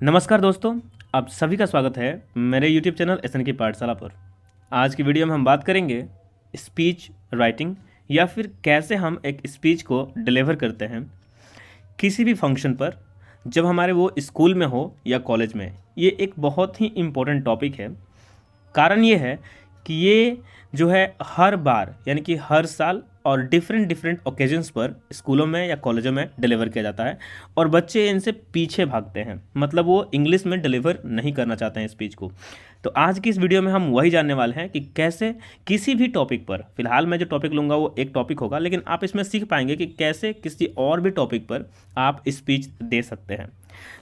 नमस्कार दोस्तों, आप सभी का स्वागत है मेरे YouTube चैनल एसएन की पाठशाला पर। आज की वीडियो में हम बात करेंगे स्पीच राइटिंग या फिर कैसे हम एक स्पीच को डिलीवर करते हैं किसी भी फंक्शन पर, जब हमारे वो स्कूल में हो या कॉलेज में। ये एक बहुत ही इम्पोर्टेंट टॉपिक है। कारण ये है कि ये जो है हर बार यानी कि हर साल और डिफरेंट ओकेजन्स पर स्कूलों में या कॉलेजों में डिलीवर किया जाता है और बच्चे इनसे पीछे भागते हैं, मतलब वो इंग्लिश में डिलीवर नहीं करना चाहते हैं स्पीच को। तो आज की इस वीडियो में हम वही जानने वाले हैं कि कैसे किसी भी टॉपिक पर, फिलहाल मैं जो टॉपिक लूँगा वो एक टॉपिक होगा, लेकिन आप इसमें सीख पाएंगे कि कैसे किसी और भी टॉपिक पर आप स्पीच दे सकते हैं।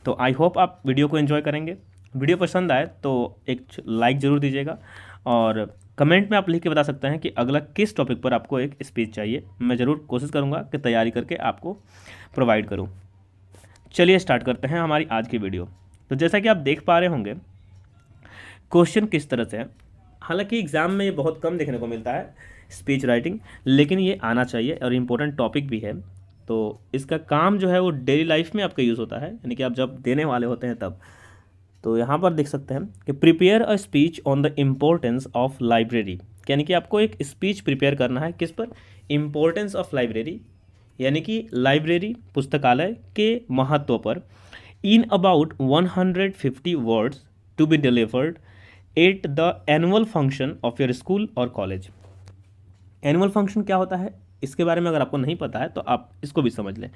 तो आई होप आप वीडियो को एंजॉय करेंगे। वीडियो पसंद आए तो एक लाइक ज़रूर दीजिएगा और कमेंट में आप लिख के बता सकते हैं कि अगला किस टॉपिक पर आपको एक स्पीच चाहिए। मैं ज़रूर कोशिश करूंगा कि तैयारी करके आपको प्रोवाइड करूं। चलिए स्टार्ट करते हैं हमारी आज की वीडियो। तो जैसा कि आप देख पा रहे होंगे क्वेश्चन किस तरह से है। हालांकि एग्ज़ाम में ये बहुत कम देखने को मिलता है स्पीच राइटिंग, लेकिन ये आना चाहिए और इम्पोर्टेंट टॉपिक भी है। तो इसका काम जो है वो डेली लाइफ में आपका यूज़ होता है, यानी कि आप जब देने वाले होते हैं तब। तो यहाँ पर देख सकते हैं कि prepare a speech on the importance of library, यानी कि आपको एक स्पीच प्रिपेयर करना है किस पर, इम्पोर्टेंस ऑफ लाइब्रेरी, यानी कि लाइब्रेरी पुस्तकालय के महत्व पर, in about 150 words to be delivered at the annual function of your school और कॉलेज। एनुअल फंक्शन क्या होता है, इसके बारे में अगर आपको नहीं पता है तो आप इसको भी समझ लें।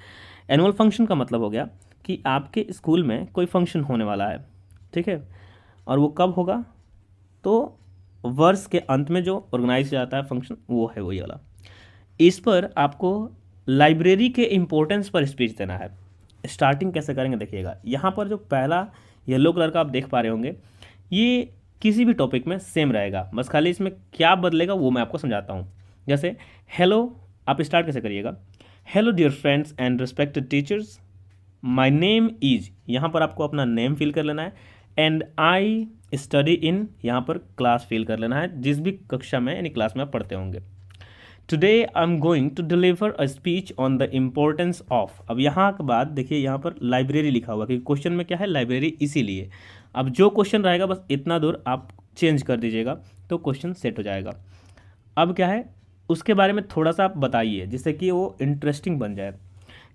एनुअल फंक्शन का मतलब हो गया कि आपके स्कूल में कोई फंक्शन होने वाला है, ठीक है, और वो कब होगा, तो वर्ष के अंत में जो ऑर्गेनाइज किया जाता है फंक्शन, वो है वही वाला। इस पर आपको लाइब्रेरी के इम्पोर्टेंस पर स्पीच देना है। स्टार्टिंग कैसे करेंगे देखिएगा। यहाँ पर जो पहला येलो कलर का आप देख पा रहे होंगे, ये किसी भी टॉपिक में सेम रहेगा, बस खाली इसमें क्या बदलेगा वो मैं आपको समझाता हूँ। जैसे हेलो, आप स्टार्ट कैसे करिएगा, hello dear friends and respected teachers, my name is, यहाँ पर आपको अपना नेम फिल कर लेना है, एंड आई स्टडी इन, यहाँ पर क्लास फिल कर लेना है, जिस भी कक्षा में यानी क्लास में आप पढ़ते होंगे। Today I am going to deliver a speech on the importance of, अब यहाँ के बाद देखिए यहाँ पर लाइब्रेरी लिखा हुआ, क्योंकि क्वेश्चन में क्या है, लाइब्रेरी, इसीलिए अब जो क्वेश्चन रहेगा बस इतना दूर आप चेंज कर दीजिएगा तो क्वेश्चन सेट हो जाएगा। अब क्या है उसके बारे में थोड़ा सा आप बताइए जिससे कि वो इंटरेस्टिंग बन जाए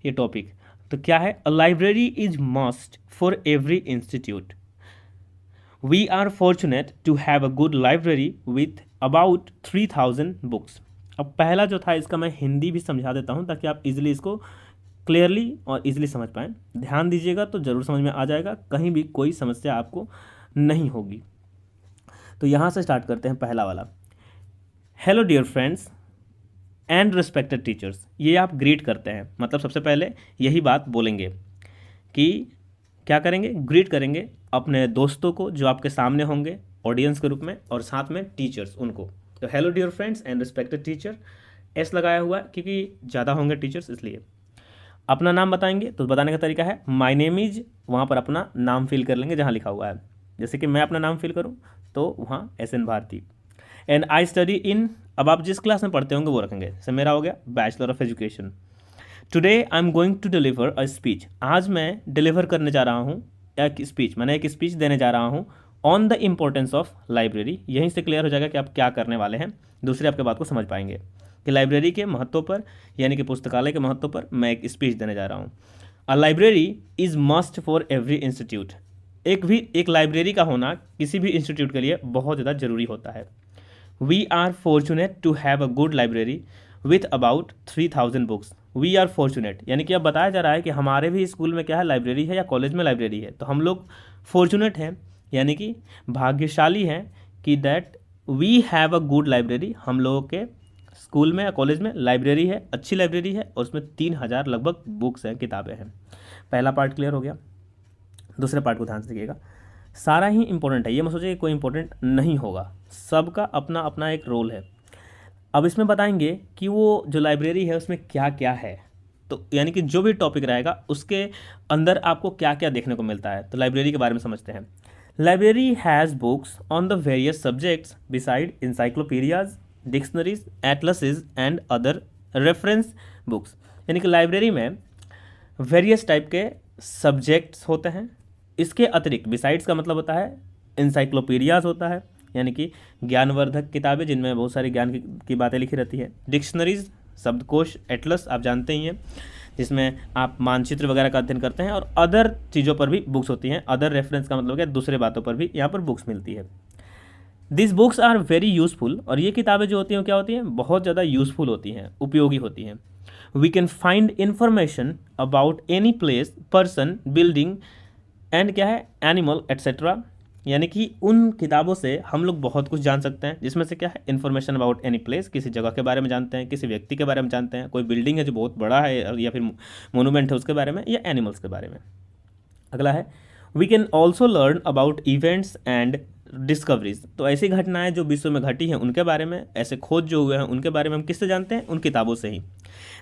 ये टॉपिक। तो क्या है, a library is must for every institute, we are fortunate to have a good library with about 3000 books. अब पहला जो था इसका मैं हिंदी भी समझा देता हूँ ताकि आप इजीली इसको क्लियरली और इजीली समझ पाएँ। ध्यान दीजिएगा तो ज़रूर समझ में आ जाएगा, कहीं भी कोई समस्या आपको नहीं होगी। तो यहाँ से स्टार्ट करते हैं पहला वाला, hello dear friends and respected teachers. ये आप ग्रीट करते हैं, मतलब सबसे पहले यही बात बोलेंगे कि क्या करेंगे, ग्रीट करेंगे अपने दोस्तों को जो आपके सामने होंगे ऑडियंस के रूप में, और साथ में टीचर्स उनको। तो hello dear friends and respected teacher, S लगाया हुआ है क्योंकि ज़्यादा होंगे टीचर्स इसलिए। अपना नाम बताएंगे तो बताने का तरीका है माई नेम इज, वहाँ पर अपना नाम फिल कर लेंगे जहाँ लिखा हुआ है। जैसे कि मैं अपना नाम फिल करूँ तो वहाँ SN Bharti. And I study in, अब आप जिस क्लास में पढ़ते होंगे वो रखेंगे। जैसे मेरा हो गया bachelor of education. Today I am going to deliver a speech, आज मैं डिलीवर करने जा रहा हूँ एक स्पीच, मैंने एक स्पीच देने जा रहा हूँ on the importance of library. यहीं से क्लियर हो जाएगा कि आप क्या करने वाले हैं, दूसरे आपके बात को समझ पाएंगे कि लाइब्रेरी के महत्व पर, यानी कि पुस्तकालय के महत्व पर मैं एक स्पीच देने जा रहा हूँ। A library is must for every institute, एक लाइब्रेरी का होना किसी भी इंस्टीट्यूट के लिए बहुत ज़्यादा ज़रूरी होता है। We are fortunate to have a good library with about 3000 books, we are fortunate, यानी कि अब बताया जा रहा है कि हमारे भी स्कूल में क्या है, लाइब्रेरी है या कॉलेज में लाइब्रेरी है। तो हम लोग फॉर्चुनेट हैं, यानी कि भाग्यशाली हैं कि that we have a good library, हम लोगों के स्कूल में या कॉलेज में लाइब्रेरी है, अच्छी लाइब्रेरी है, और उसमें 3000 लगभग बुक्स हैं, किताबें हैं। पहला पार्ट क्लियर हो गया। दूसरे पार्ट को ध्यान से देखिएगा, सारा ही इंपॉर्टेंट है, ये मत सोचिए कि कोई इंपॉर्टेंट नहीं होगा, सबका अपना अपना एक रोल है। अब इसमें बताएंगे कि वो जो लाइब्रेरी है उसमें क्या क्या है, तो यानी कि जो भी टॉपिक रहेगा उसके अंदर आपको क्या क्या देखने को मिलता है। तो लाइब्रेरी के बारे में समझते हैं। Library has books on the various subjects beside encyclopaedias, dictionaries, atlases and other reference books, यानी कि लाइब्रेरी में वेरियस टाइप के सब्जेक्ट्स होते हैं, इसके अतिरिक्त बिसाइड्स का मतलब होता है इंसाइक्लोपीडियाज होता है, यानी कि ज्ञानवर्धक किताबें जिनमें बहुत सारी ज्ञान की बातें लिखी रहती है। डिक्शनरीज, शब्दकोश, एटलस आप जानते ही हैं, जिसमें आप मानचित्र वगैरह का अध्ययन करते हैं, और अदर चीज़ों पर भी बुक्स होती हैं। अदर रेफरेंस का मतलब क्या, दूसरे बातों पर भी यहाँ पर बुक्स मिलती है। This books are very useful, और ये किताबें जो होती हैं क्या होती हैं, बहुत ज़्यादा यूज़फुल होती हैं, उपयोगी होती हैं। We can find information about any place, person, building and क्या है, एनिमल एट्सेट्रा, यानी कि उन किताबों से हम लोग बहुत कुछ जान सकते हैं, जिसमें से क्या है, इन्फॉर्मेशन अबाउट एनी प्लेस, किसी जगह के बारे में जानते हैं, किसी व्यक्ति के बारे में जानते हैं, कोई बिल्डिंग है जो बहुत बड़ा है या फिर मोनूमेंट है उसके बारे में, या एनिमल्स के बारे में। अगला है, we can also learn about events and discoveries, तो ऐसी घटनाएं जो विश्व में घटी हैं उनके बारे में, ऐसे खोज जो हुए हैं उनके बारे में हम किससे जानते हैं, उन किताबों से ही।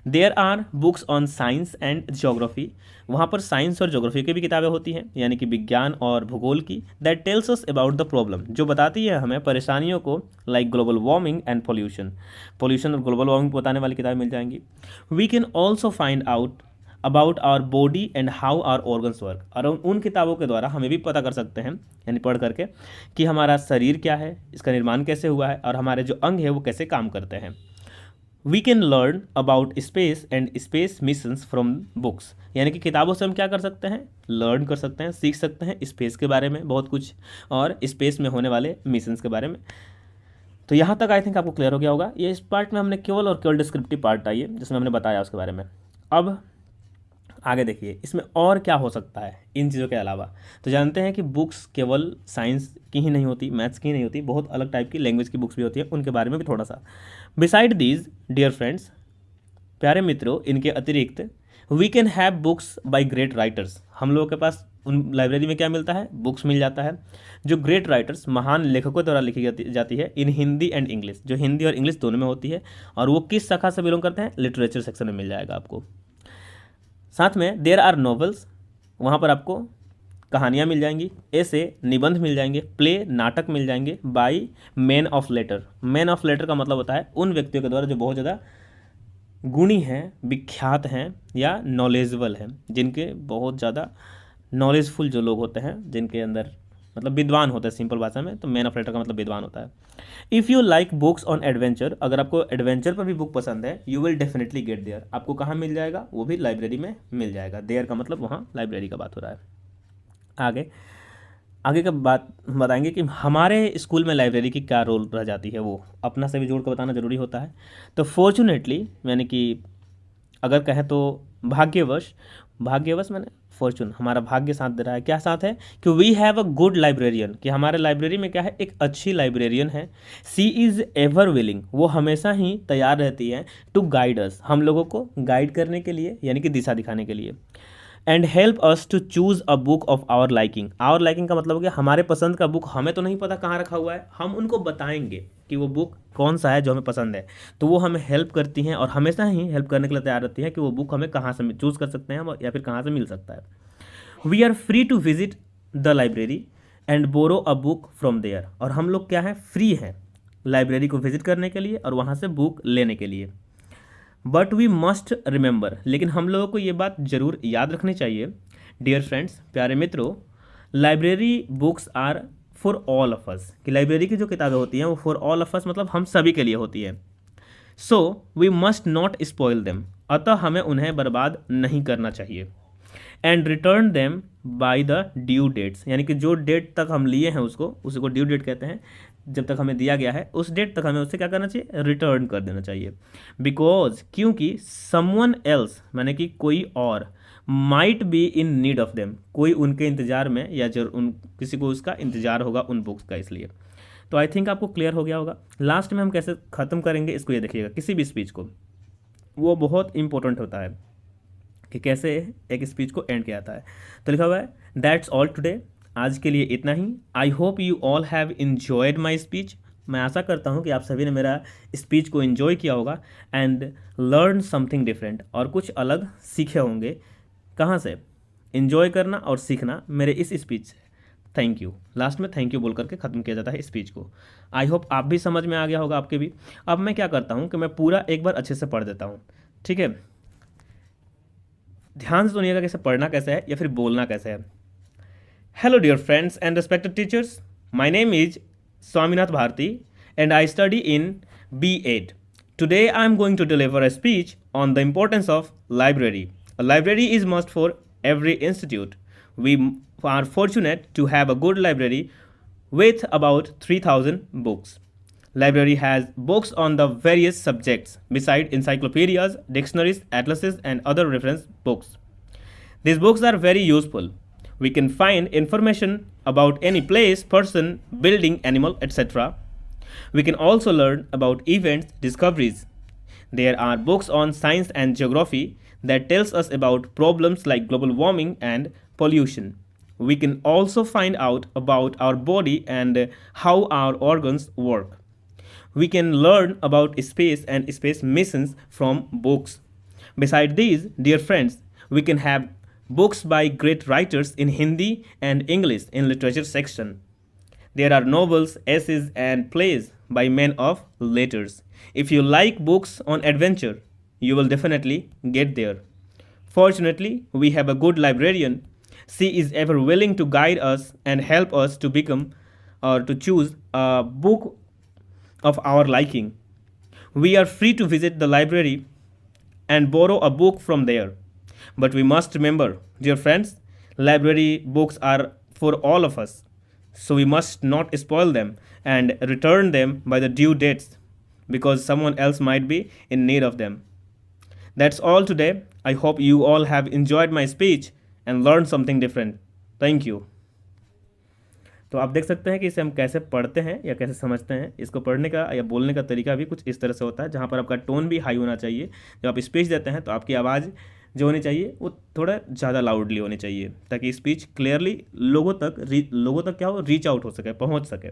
There are books on science and geography, वहाँ पर साइंस और ज्योग्राफी की भी किताबें होती हैं, यानी कि विज्ञान और भूगोल की। That tells us about the problem, जो बताती है हमें परेशानियों को, like global warming and pollution और ग्लोबल वार्मिंग बताने वाली किताबें मिल जाएंगी। We can also find out about our body and how our organs work, और उन किताबों के द्वारा हमें भी पता कर सकते हैं, यानी पढ़ करके, कि हमारा शरीर क्या है, इसका निर्माण कैसे हुआ है, और हमारे जो अंग है वो कैसे काम करते हैं। We can learn about space and space missions from books, यानी कि किताबों से हम क्या कर सकते हैं, लर्न कर सकते हैं, सीख सकते हैं स्पेस के बारे में बहुत कुछ, और स्पेस में होने वाले मिशंस के बारे में। तो यहाँ तक आई थिंक आपको क्लियर हो गया होगा। ये इस पार्ट में हमने केवल और केवल डिस्क्रिप्टिव पार्ट आई है जिसमें हमने बताया उसके बारे में। अब आगे देखिए इसमें और क्या हो सकता है इन चीज़ों के अलावा। तो जानते हैं कि बुक्स केवल साइंस की ही नहीं होती, मैथ्स की ही नहीं होती, बहुत अलग टाइप की लैंग्वेज की बुक्स भी होती है, उनके बारे में भी थोड़ा सा। बिसाइड दीज डियर फ्रेंड्स, प्यारे मित्रों, इनके अतिरिक्त we can have books by great writers, हम लोगों के पास उन लाइब्रेरी में क्या मिलता है, बुक्स मिल जाता है जो ग्रेट राइटर्स, महान लेखकों द्वारा लिखी जाती है, इन हिंदी एंड इंग्लिश, जो हिंदी और इंग्लिश दोनों में होती है, और वो किस शाखा से बिलोंग करते हैं, लिटरेचर सेक्शन में मिल जाएगा आपको। साथ में देयर आर नॉवेल्स, वहाँ पर आपको कहानियाँ मिल जाएंगी, ऐसे निबंध मिल जाएंगे, प्ले नाटक मिल जाएंगे, by man of letter. Man of letter का मतलब होता है उन व्यक्तियों के द्वारा जो बहुत ज़्यादा गुणी हैं, विख्यात हैं, या नॉलेजेबल हैं, जिनके बहुत ज़्यादा नॉलेजफुल जो लोग होते हैं, जिनके अंदर मतलब विद्वान होता है सिंपल भाषा में, तो मैन ऑफ लेटर का मतलब विद्वान होता है। If you like books on adventure, अगर आपको एडवेंचर पर भी बुक पसंद है, you will definitely get there, आपको कहाँ मिल जाएगा, वो भी लाइब्रेरी में मिल जाएगा। देयर का मतलब वहाँ लाइब्रेरी का बात हो रहा है। आगे का बात बताएंगे कि हमारे स्कूल में लाइब्रेरी की क्या रोल रह जाती है, वो अपना से भी जोड़ कर बताना ज़रूरी होता है। तो फॉर्चुनेटली, यानी कि अगर कहें तो भाग्यवश मैंने फॉर्चून, हमारा भाग्य साथ दे रहा है। क्या साथ है कि we have a good librarian, कि हमारे लाइब्रेरी में क्या है, एक अच्छी लाइब्रेरियन है। सी इज़ एवर विलिंग, वो हमेशा ही तैयार रहती है, टू गाइड अस, हम लोगों को गाइड करने के लिए, यानी कि दिशा दिखाने के लिए। And help us to choose a book of our liking, our liking का मतलब हो गया हमारे पसंद का बुक, हमें तो नहीं पता कहाँ रखा हुआ है, हम उनको बताएंगे कि वो बुक कौन सा है जो हमें पसंद है, तो वो हमें हेल्प करती हैं, और हमेशा ही हेल्प करने के लिए तैयार रहती है कि वो बुक हमें कहाँ से चूज़ कर सकते हैं या फिर कहाँ से मिल सकता है। We are free to visit the library and borrow a book from there, और हम लोग क्या है, फ्री हैं लाइब्रेरी को विजिट करने के लिए और वहाँ से बुक लेने के लिए। बट वी मस्ट रिमेंबर, लेकिन हम लोगों को ये बात जरूर याद रखनी चाहिए, डियर फ्रेंड्स, प्यारे मित्रों, library books are for all of us, कि लाइब्रेरी की जो किताबें होती हैं वो फॉर ऑल ऑफ अस मतलब हम सभी के लिए होती है। So we must not spoil them, अतः हमें उन्हें बर्बाद नहीं करना चाहिए। And return them by the due dates, यानी कि जो डेट तक हम लिए हैं उसको, उसी को ड्यू डेट कहते हैं, जब तक हमें दिया गया है उस डेट तक हमें उससे क्या करना चाहिए, रिटर्न कर देना चाहिए। बिकॉज, क्योंकि समवन एल्स, माने कि कोई और, might be in need of them, कोई उनके इंतजार में, या जो किसी को उसका इंतजार होगा उन बुक्स का, इसलिए। तो आई थिंक आपको क्लियर हो गया होगा। लास्ट में हम कैसे ख़त्म करेंगे इसको ये देखिएगा, किसी भी स्पीच को, वो बहुत इंपॉर्टेंट होता है कि कैसे एक स्पीच को एंड किया जाता है। तो लिखा हुआ है, दैट्स ऑल टुडे, आज के लिए इतना ही। I hope you all have enjoyed my speech, मैं आशा करता हूँ कि आप सभी ने मेरा स्पीच को इन्जॉय किया होगा, एंड लर्न समथिंग डिफरेंट, और कुछ अलग सीखे होंगे। कहाँ से? इन्जॉय करना और सीखना मेरे इस स्पीच से। थैंक यू, लास्ट में थैंक यू बोल करके ख़त्म किया जाता है स्पीच को। आई होप आप भी समझ में आ गया होगा आपके भी। अब मैं क्या करता हूँ कि मैं पूरा एक बार अच्छे से पढ़ देता हूँ, ठीक है? ध्यान से सुनिएगा कैसे पढ़ना कैसे है या फिर बोलना कैसे है। Hello, dear friends and respected teachers. My name is Swaminath Bharti and I study in B.Ed. Today I am going to deliver a speech on the importance of library. A library is must for every institute. We are fortunate to have a good library with about 3000 books. Library has books on the various subjects beside encyclopedias, dictionaries, atlases and other reference books. These books are very useful. We can find information about any place, person, building, animal, etc. We can also learn about events, discoveries. There are books on science and geography that tells us about problems like global warming and pollution. We can also find out about our body and how our organs work. We can learn about space and space missions from books. Beside these, dear friends, we can have books by great writers in Hindi and English in literature section. There are novels, essays and plays by men of letters. If you like books on adventure, you will definitely get there. Fortunately, we have a good librarian. She is ever willing to guide us and help us to become or to choose a book of our liking. We are free to visit the library and borrow a book from there. But we must remember, dear friends, library books are for all of us. So we must not spoil them and return them by the due dates because someone else might be in need of them. That's all today. I hope you all have enjoyed my speech and learned something different. Thank you. तो आप देख सकते हैं कि इसे हम कैसे पढ़ते हैं या कैसे समझते हैं। इसको पढ़ने का या बोलने का तरीका भी कुछ इस तरह से होता है, जहाँ पर आपका टोन भी हाई होना चाहिए। जब आप स्पीच देते हैं तो आपकी आवाज़ जो होनी चाहिए वो थोड़ा ज़्यादा लाउडली होनी चाहिए, ताकि स्पीच क्लियरली लोगों तक क्या हो, रीच आउट हो सके, पहुँच सके।